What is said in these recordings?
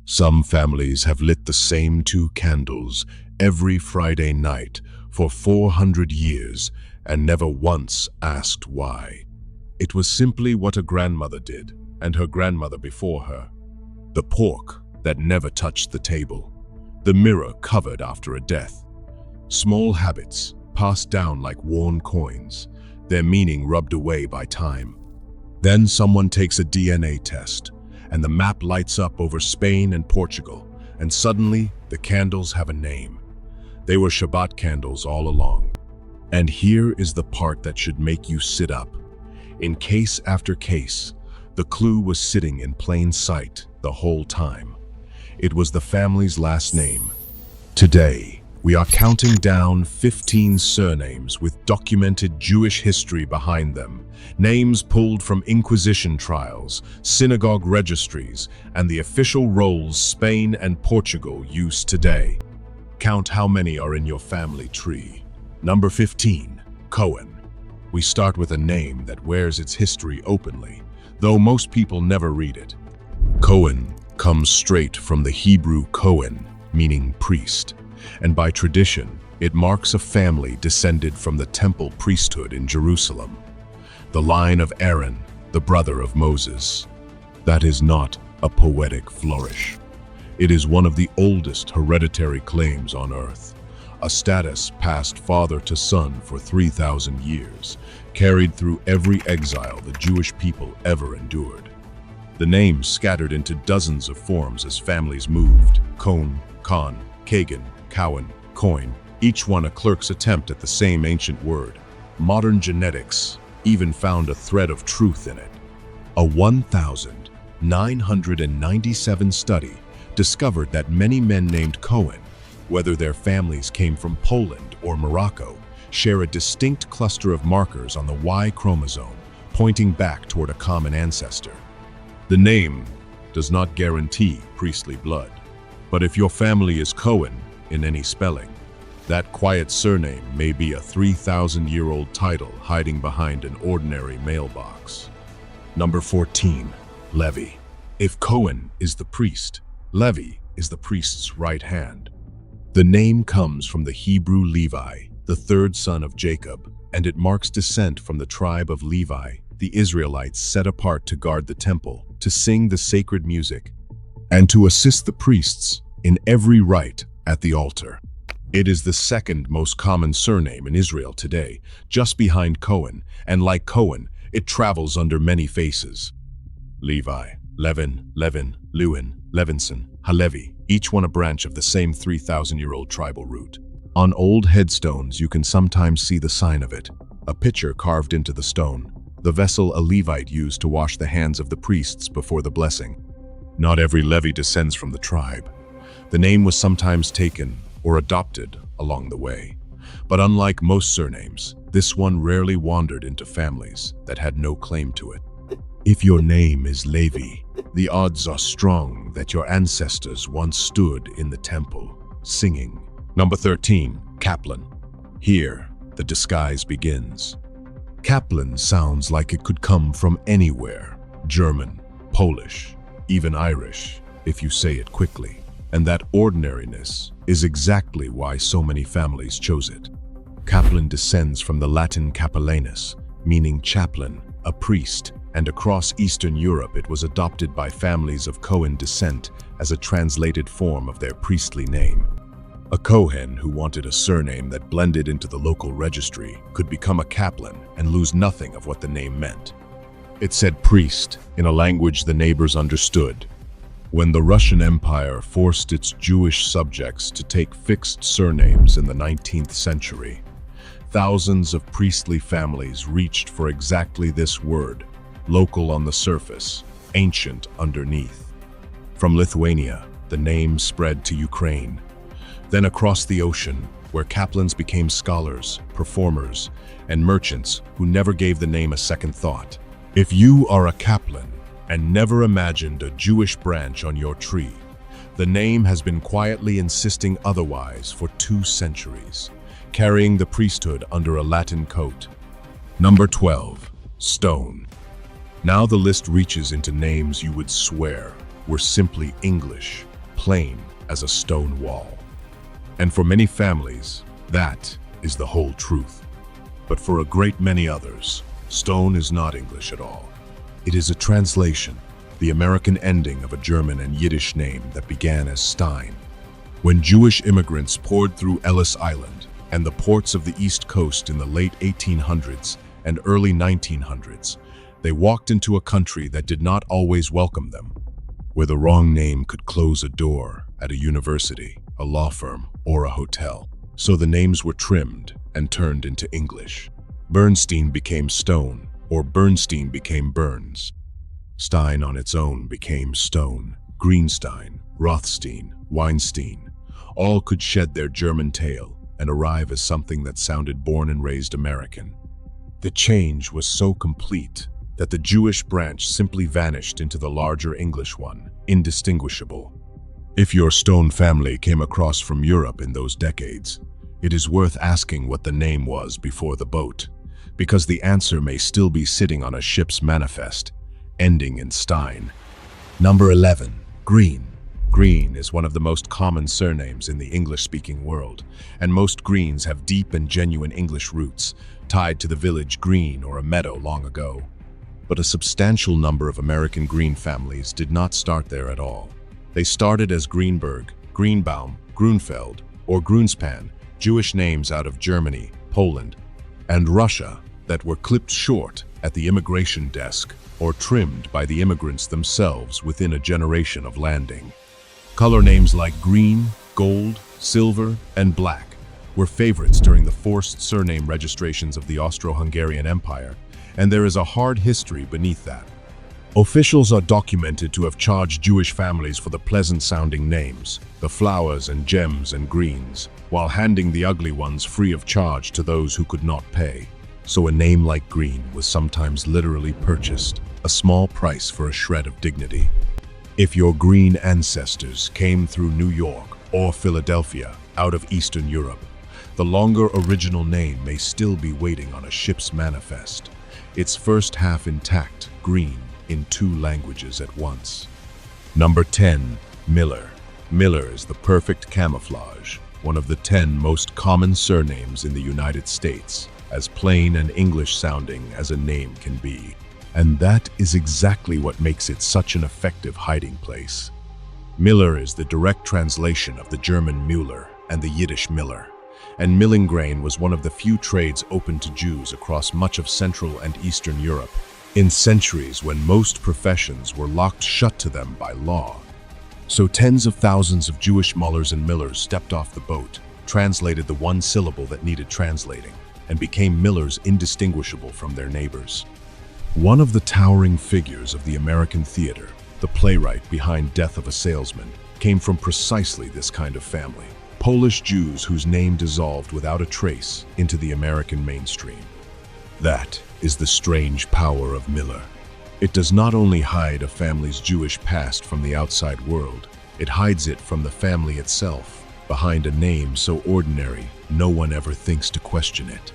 Some families have lit the same 2 candles every Friday night for 400 years and never once asked why. It was simply what a grandmother did, and her grandmother before her. The pork that never touched the table. The mirror covered after a death. Small habits passed down like worn coins, their meaning rubbed away by time. Then someone takes a DNA test, and the map lights up over Spain and Portugal, and suddenly the candles have a name. They were Shabbat candles all along. And here is the part that should make you sit up. In case after case, the clue was sitting in plain sight the whole time. It was the family's last name. Today, we are counting down 15 surnames with documented Jewish history behind them, names pulled from Inquisition trials, synagogue registries, and the official rolls Spain and Portugal use today. Count how many are in your family tree. Number 15, Cohen. We start with a name that wears its history openly, though most people never read it. Cohen comes straight from the Hebrew Cohen, meaning priest, and by tradition, it marks a family descended from the temple priesthood in Jerusalem. The line of Aaron, the brother of Moses. That is not a poetic flourish. It is one of the oldest hereditary claims on earth, a status passed father to son for 3,000 years, carried through every exile the Jewish people ever endured. The name scattered into dozens of forms as families moved: Cohn, Khan, Kagan, Cowan, Coin, each one a clerk's attempt at the same ancient word. Modern genetics even found a thread of truth in it. A 1,997 study discovered that many men named Cohen, whether their families came from Poland or Morocco, share a distinct cluster of markers on the Y chromosome, pointing back toward a common ancestor. The name does not guarantee priestly blood, but if your family is Cohen in any spelling, that quiet surname may be a 3,000-year-old title hiding behind an ordinary mailbox. Number 14, Levi. If Cohen is the priest, Levi is the priest's right hand. The name comes from the Hebrew Levi, the third son of Jacob, and it marks descent from the tribe of Levi, the Israelites set apart to guard the temple, to sing the sacred music, and to assist the priests in every rite at the altar. It is the second most common surname in Israel today, just behind Cohen, and like Cohen, it travels under many faces. Levi, Levin, Lewin, Levinson, Halevi, each one a branch of the same 3,000-year-old tribal root. On old headstones, you can sometimes see the sign of it, a pitcher carved into the stone, the vessel a Levite used to wash the hands of the priests before the blessing. Not every Levi descends from the tribe. The name was sometimes taken or adopted along the way. But unlike most surnames, this one rarely wandered into families that had no claim to it. If your name is Levi, the odds are strong that your ancestors once stood in the temple, singing. Number 13, Kaplan. Here, the disguise begins. Kaplan sounds like it could come from anywhere. German, Polish, even Irish, if you say it quickly. And that ordinariness is exactly why so many families chose it. Kaplan descends from the Latin capellanus, meaning chaplain, a priest, and across Eastern Europe it was adopted by families of Cohen descent as a translated form of their priestly name. A Cohen who wanted a surname that blended into the local registry could become a Kaplan and lose nothing of what the name meant. It said priest in a language the neighbors understood. When the Russian Empire forced its Jewish subjects to take fixed surnames in the 19th century, thousands of priestly families reached for exactly this word, local on the surface, ancient underneath. From Lithuania, the name spread to Ukraine. Then across the ocean, where Kaplans became scholars, performers, and merchants who never gave the name a second thought. If you are a Kaplan and never imagined a Jewish branch on your tree, the name has been quietly insisting otherwise for 2 centuries, carrying the priesthood under a Latin coat. Number 12, Stone. Now the list reaches into names you would swear were simply English, plain as a stone wall. And for many families, that is the whole truth. But for a great many others, stone is not English at all. It is a translation, the American ending of a German and Yiddish name that began as Stein. When Jewish immigrants poured through Ellis Island and the ports of the East Coast in the late 1800s and early 1900s, they walked into a country that did not always welcome them, where the wrong name could close a door at a university, a law firm, or a hotel. So the names were trimmed and turned into English. Bernstein became Stone, or Bernstein became Burns. Stein on its own became Stone. Greenstein, Rothstein, Weinstein, all could shed their German tail and arrive as something that sounded born and raised American. The change was so complete that the Jewish branch simply vanished into the larger English one, indistinguishable. If your Stone family came across from Europe in those decades, it is worth asking what the name was before the boat, because the answer may still be sitting on a ship's manifest, ending in Stein. Number 11. Green. Green is one of the most common surnames in the English-speaking world, and most Greens have deep and genuine English roots, tied to the village Green or a meadow long ago. But a substantial number of American Green families did not start there at all. They started as Greenberg, Greenbaum, Grunfeld, or Grunspan, Jewish names out of Germany, Poland, and Russia that were clipped short at the immigration desk or trimmed by the immigrants themselves within a generation of landing. Color names like green, gold, silver, and black were favorites during the forced surname registrations of the Austro-Hungarian Empire, and there is a hard history beneath that. Officials are documented to have charged Jewish families for the pleasant-sounding names, the flowers and gems and greens, while handing the ugly ones free of charge to those who could not pay. So a name like Green was sometimes literally purchased, a small price for a shred of dignity. If your Green ancestors came through New York or Philadelphia out of Eastern Europe, the longer original name may still be waiting on a ship's manifest, its first half intact, Green, in 2 languages at once. Number 10. Miller. Miller is the perfect camouflage, one of the 10 most common surnames in the United States, as plain and English-sounding as a name can be. And that is exactly what makes it such an effective hiding place. Miller is the direct translation of the German Müller and the Yiddish Miller, and milling grain was one of the few trades open to Jews across much of Central and Eastern Europe, in centuries when most professions were locked shut to them by law. So tens of thousands of Jewish mullers and millers stepped off the boat, translated the one syllable that needed translating, and became millers indistinguishable from their neighbors. One of the towering figures of the American theater, the playwright behind Death of a Salesman, came from precisely this kind of family. Polish Jews whose name dissolved without a trace into the American mainstream. That is the strange power of Miller. It does not only hide a family's Jewish past from the outside world, it hides it from the family itself, behind a name so ordinary no one ever thinks to question it.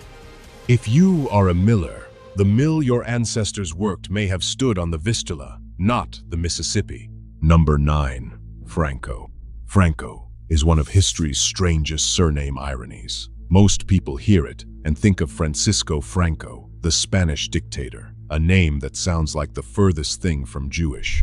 If you are a Miller, the mill your ancestors worked may have stood on the Vistula, not the Mississippi. Number 9. Franco. Franco is one of history's strangest surname ironies. Most people hear it and think of Francisco Franco, the Spanish dictator, a name that sounds like the furthest thing from Jewish.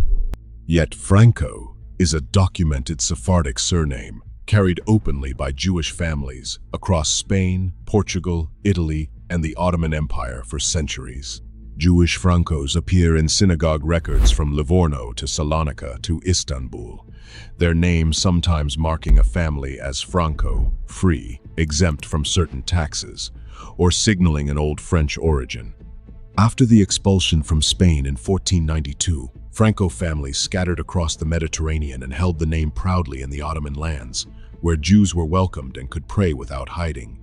Yet Franco is a documented Sephardic surname carried openly by Jewish families across Spain, Portugal, Italy, and the Ottoman Empire for centuries. Jewish Francos appear in synagogue records from Livorno to Salonika to Istanbul, their name sometimes marking a family as Franco, free, exempt from certain taxes, or signaling an old French origin. After the expulsion from Spain in 1492, Franco families scattered across the Mediterranean and held the name proudly in the Ottoman lands, where Jews were welcomed and could pray without hiding.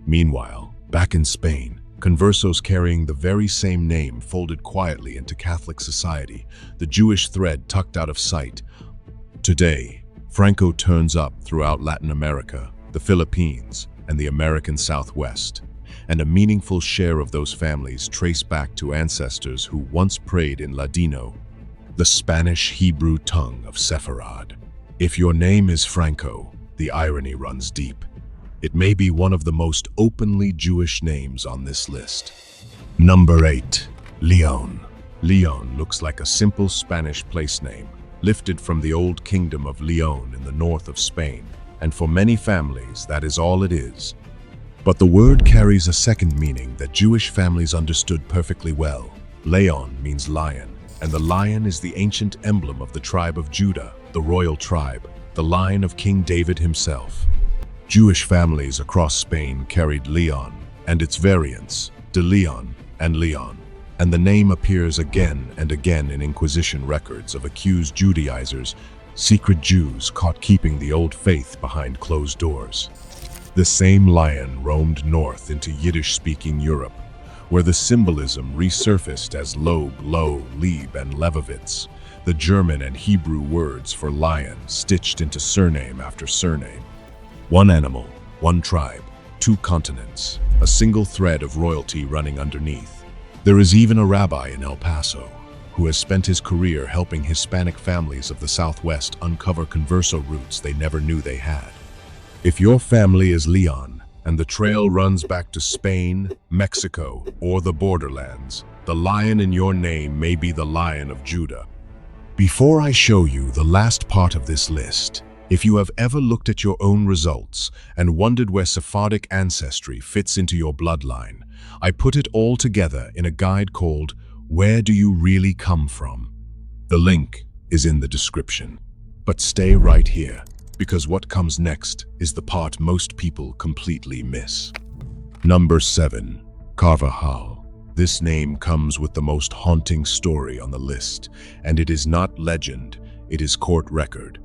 Meanwhile, back in Spain, conversos carrying the very same name folded quietly into Catholic society, the Jewish thread tucked out of sight. Today, Franco turns up throughout Latin America, the Philippines, and the American Southwest, and a meaningful share of those families trace back to ancestors who once prayed in Ladino, the Spanish Hebrew tongue of Sepharad. If your name is Franco, the irony runs deep. It may be one of the most openly Jewish names on this list. Number 8. Leon. Leon looks like a simple Spanish place name, lifted from the old kingdom of Leon in the north of Spain, and for many families that is all it is. But the word carries a second meaning that Jewish families understood perfectly well. Leon means lion, and the lion is the ancient emblem of the tribe of Judah, the royal tribe, the line of King David himself. Jewish families across Spain carried Leon, and its variants, de Leon and Leon, and the name appears again and again in Inquisition records of accused Judaizers, secret Jews caught keeping the old faith behind closed doors. The same lion roamed north into Yiddish-speaking Europe, where the symbolism resurfaced as Lob, Lo, Lieb, and Levovitz, the German and Hebrew words for lion stitched into surname after surname. One animal, one tribe, two continents, a single thread of royalty running underneath. There is even a rabbi in El Paso who has spent his career helping Hispanic families of the Southwest uncover converso roots they never knew they had. If your family is Leon and the trail runs back to Spain, Mexico, or the borderlands, the lion in your name may be the Lion of Judah. Before I show you the last part of this list, if you have ever looked at your own results and wondered where Sephardic ancestry fits into your bloodline, I put it all together in a guide called Where Do You Really Come From? The link is in the description. But stay right here, because what comes next is the part most people completely miss. Number 7. Carvajal. This name comes with the most haunting story on the list, and it is not legend, it is court record.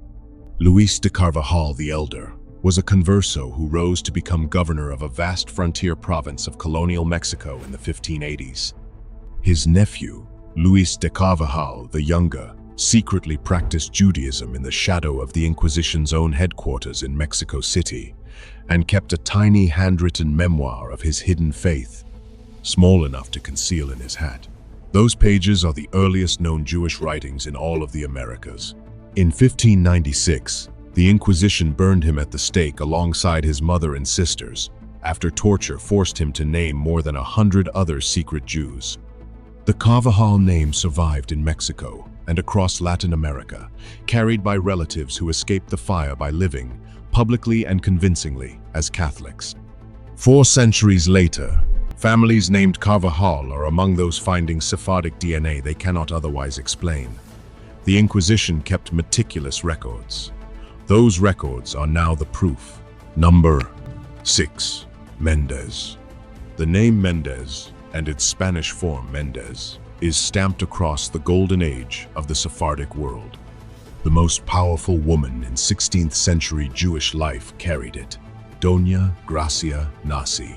Luis de Carvajal the Elder was a converso who rose to become governor of a vast frontier province of colonial Mexico in the 1580s. His nephew, Luis de Carvajal the Younger, secretly practiced Judaism in the shadow of the Inquisition's own headquarters in Mexico City, and kept a tiny handwritten memoir of his hidden faith, small enough to conceal in his hat. Those pages are the earliest known Jewish writings in all of the Americas. In 1596, the Inquisition burned him at the stake alongside his mother and sisters, after torture forced him to name more than 100 other secret Jews. The Carvajal name survived in Mexico and across Latin America, carried by relatives who escaped the fire by living, publicly and convincingly, as Catholics. 4 centuries later, families named Carvajal are among those finding Sephardic DNA they cannot otherwise explain. The Inquisition kept meticulous records. Those records are now the proof. Number 6. Mendez. The name Mendez, and its Spanish form Mendez, is stamped across the golden age of the Sephardic world. The most powerful woman in 16th century Jewish life carried it, Doña Gracia Nasi,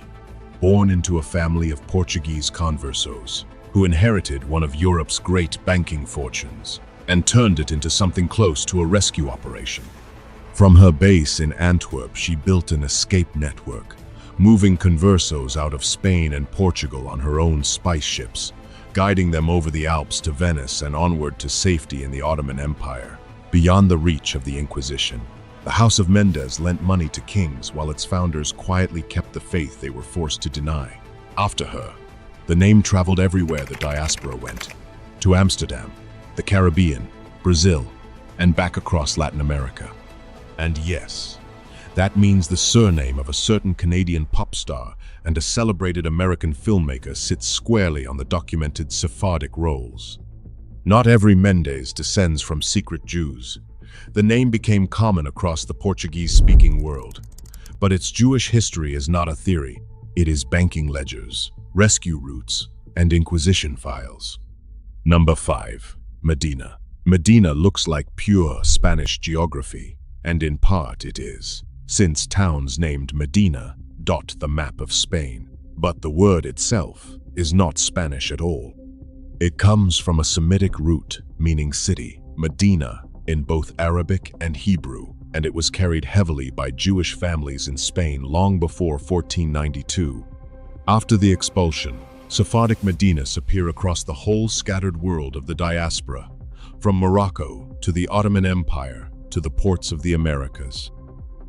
born into a family of Portuguese conversos, who inherited one of Europe's great banking fortunes, and turned it into something close to a rescue operation. From her base in Antwerp, she built an escape network, moving conversos out of Spain and Portugal on her own spice ships, guiding them over the Alps to Venice and onward to safety in the Ottoman Empire, beyond the reach of the Inquisition. The House of Mendez lent money to kings while its founders quietly kept the faith they were forced to deny. After her, the name traveled everywhere the diaspora went, to Amsterdam, the Caribbean, Brazil, and back across Latin America. And yes, that means the surname of a certain Canadian pop star and a celebrated American filmmaker sits squarely on the documented Sephardic rolls. Not every Mendez descends from secret Jews. The name became common across the Portuguese-speaking world. But its Jewish history is not a theory. It is banking ledgers, rescue routes, and Inquisition files. Number 5. Medina. Medina looks like pure Spanish geography, and in part it is, since towns named Medina dot the map of Spain. But the word itself is not Spanish at all. It comes from a Semitic root meaning city, Medina, in both Arabic and Hebrew, and it was carried heavily by Jewish families in Spain long before 1492. After the expulsion, Sephardic Medinas appear across the whole scattered world of the diaspora, from Morocco to the Ottoman Empire to the ports of the Americas.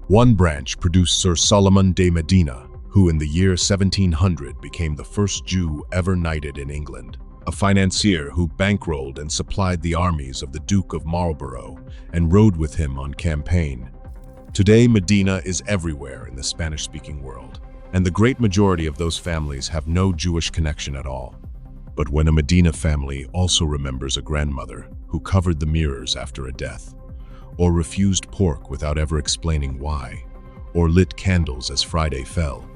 One branch produced Sir Solomon de Medina, who in the year 1700 became the first Jew ever knighted in England, a financier who bankrolled and supplied the armies of the Duke of Marlborough and rode with him on campaign. Today, Medina is everywhere in the Spanish-speaking world, and the great majority of those families have no Jewish connection at all. But when a Medina family also remembers a grandmother who covered the mirrors after a death, or refused pork without ever explaining why, or lit candles as Friday fell,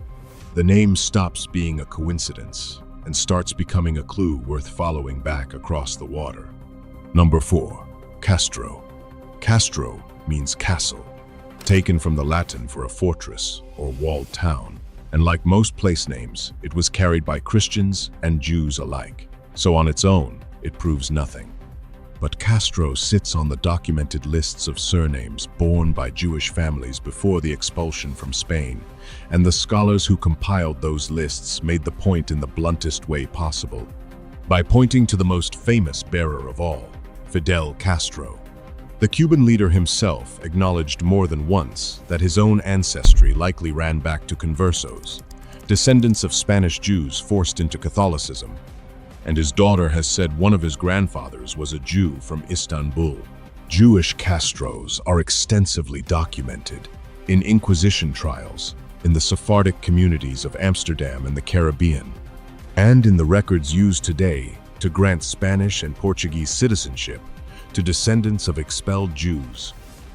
the name stops being a coincidence and starts becoming a clue worth following back across the water. Number 4. Castro. Castro means castle, taken from the Latin for a fortress or walled town, and like most place names, it was carried by Christians and Jews alike, so on its own, it proves nothing. But Castro sits on the documented lists of surnames borne by Jewish families before the expulsion from Spain, and the scholars who compiled those lists made the point in the bluntest way possible, by pointing to the most famous bearer of all, Fidel Castro. The Cuban leader himself acknowledged more than once that his own ancestry likely ran back to conversos, descendants of Spanish Jews forced into Catholicism, and his daughter has said one of his grandfathers was a Jew from Istanbul. Jewish Castros are extensively documented in Inquisition trials, in the Sephardic communities of Amsterdam and the Caribbean, and in the records used today to grant Spanish and Portuguese citizenship to descendants of expelled Jews.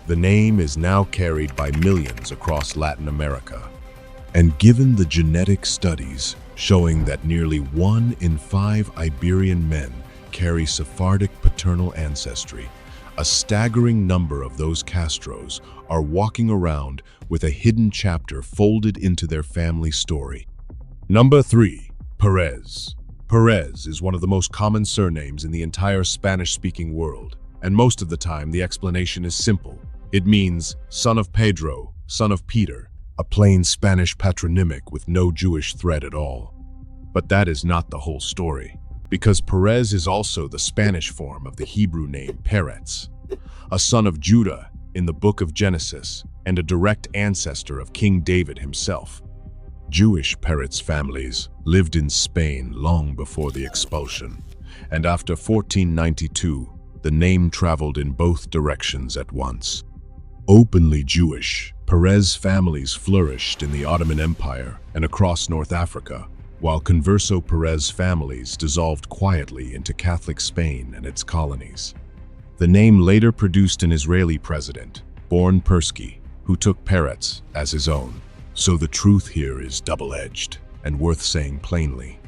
The name is now carried by millions across Latin America. And given the genetic studies showing that nearly 1 in 5 Iberian men carry Sephardic paternal ancestry, a staggering number of those Castros are walking around with a hidden chapter folded into their family story. Number 3. Perez. Perez is one of the most common surnames in the entire Spanish-speaking world, and most of the time the explanation is simple. It means son of Pedro, son of Peter, a plain Spanish patronymic with no Jewish thread at all. But that is not the whole story, because Perez is also the Spanish form of the Hebrew name Peretz, a son of Judah in the book of Genesis and a direct ancestor of King David himself. Jewish Peretz families lived in Spain long before the expulsion, and after 1492, the name traveled in both directions at once. Openly Jewish, Perez families flourished in the Ottoman Empire and across North Africa, while converso Perez families dissolved quietly into Catholic Spain and its colonies. The name later produced an Israeli president, born Persky, who took Peretz as his own. So the truth here is double-edged and worth saying plainly.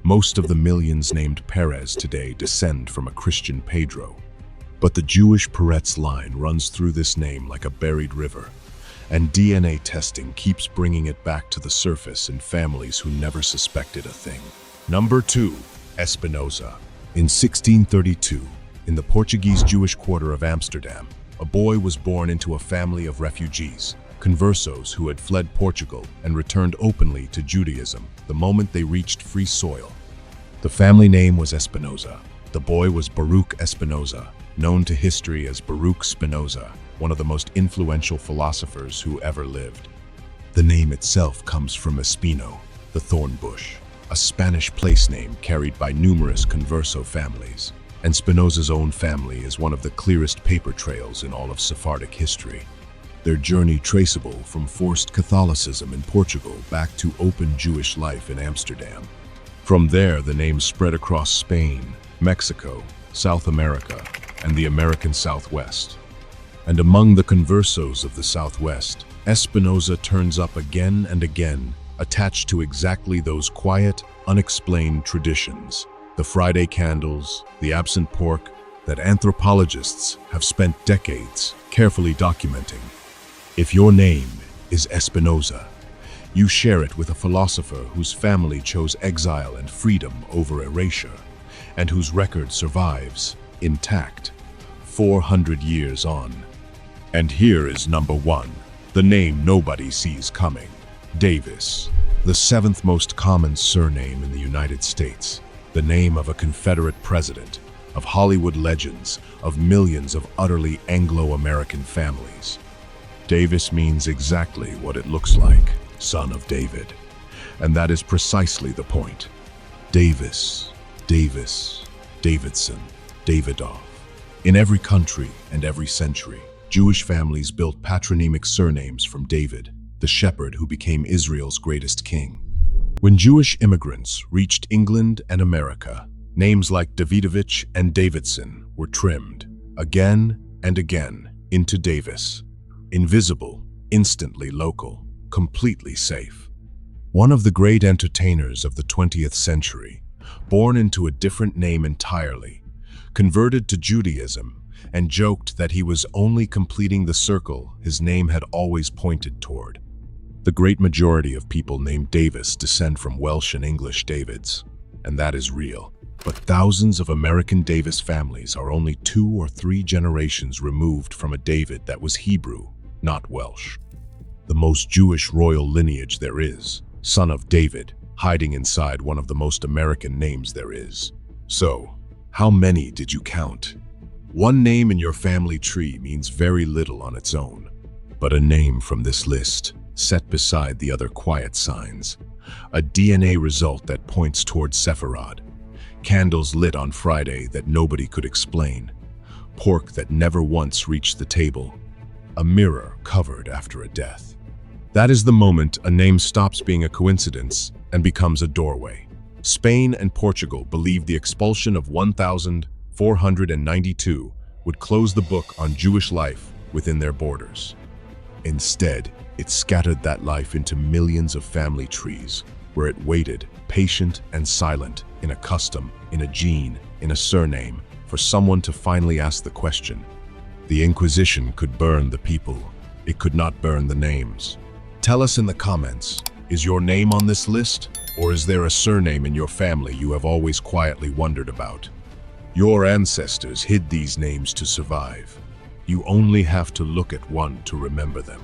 Most of the millions named Perez today descend from a Christian Pedro. But the Jewish Peretz line runs through this name like a buried river, and DNA testing keeps bringing it back to the surface in families who never suspected a thing. Number 2. Espinosa. In 1632, in the Portuguese Jewish quarter of Amsterdam, a boy was born into a family of refugees, conversos who had fled Portugal and returned openly to Judaism the moment they reached free soil. The family name was Espinosa. The boy was Baruch Espinosa, known to history as Baruch Spinoza, one of the most influential philosophers who ever lived. The name itself comes from Espino, the thorn bush, a Spanish place name carried by numerous converso families, and Spinoza's own family is one of the clearest paper trails in all of Sephardic history. Their journey traceable from forced Catholicism in Portugal back to open Jewish life in Amsterdam. From there, the name spread across Spain, Mexico, South America, and the American Southwest. And among the conversos of the Southwest, Espinosa turns up again and again, attached to exactly those quiet, unexplained traditions, the Friday candles, the absent pork, that anthropologists have spent decades carefully documenting. If your name is Espinosa, you share it with a philosopher whose family chose exile and freedom over erasure, and whose record survives, intact, 400 years on. And here is number 1, the name nobody sees coming. Davis, the 7th most common surname in the United States, the name of a Confederate president, of Hollywood legends, of millions of utterly Anglo-American families. Davis means exactly what it looks like, son of David. And that is precisely the point. Davis, Davidson, Davidoff. In every country and every century, Jewish families built patronymic surnames from David, the shepherd who became Israel's greatest king. When Jewish immigrants reached England and America, names like Davidovich and Davidson were trimmed, again and again, into Davis. Invisible, instantly local, completely safe. One of the great entertainers of the 20th century, born into a different name entirely, converted to Judaism and joked that he was only completing the circle his name had always pointed toward. The great majority of people named Davis descend from Welsh and English Davids, and that is real. But thousands of American Davis families are only 2 or 3 generations removed from a David that was Hebrew, not Welsh. The most Jewish royal lineage there is, son of David, hiding inside one of the most American names there is. So, how many did you count? One name in your family tree means very little on its own, but a name from this list, set beside the other quiet signs, a DNA result that points towards Sephardic, candles lit on Friday that nobody could explain, pork that never once reached the table, a mirror covered after a death. That is the moment a name stops being a coincidence and becomes a doorway. Spain and Portugal believed the expulsion of 1,492 would close the book on Jewish life within their borders. Instead, it scattered that life into millions of family trees, where it waited, patient and silent, in a custom, in a gene, in a surname, for someone to finally ask the question. The Inquisition could burn the people. It could not burn the names. Tell us in the comments, is your name on this list? Or is there a surname in your family you have always quietly wondered about? Your ancestors hid these names to survive. You only have to look at one to remember them.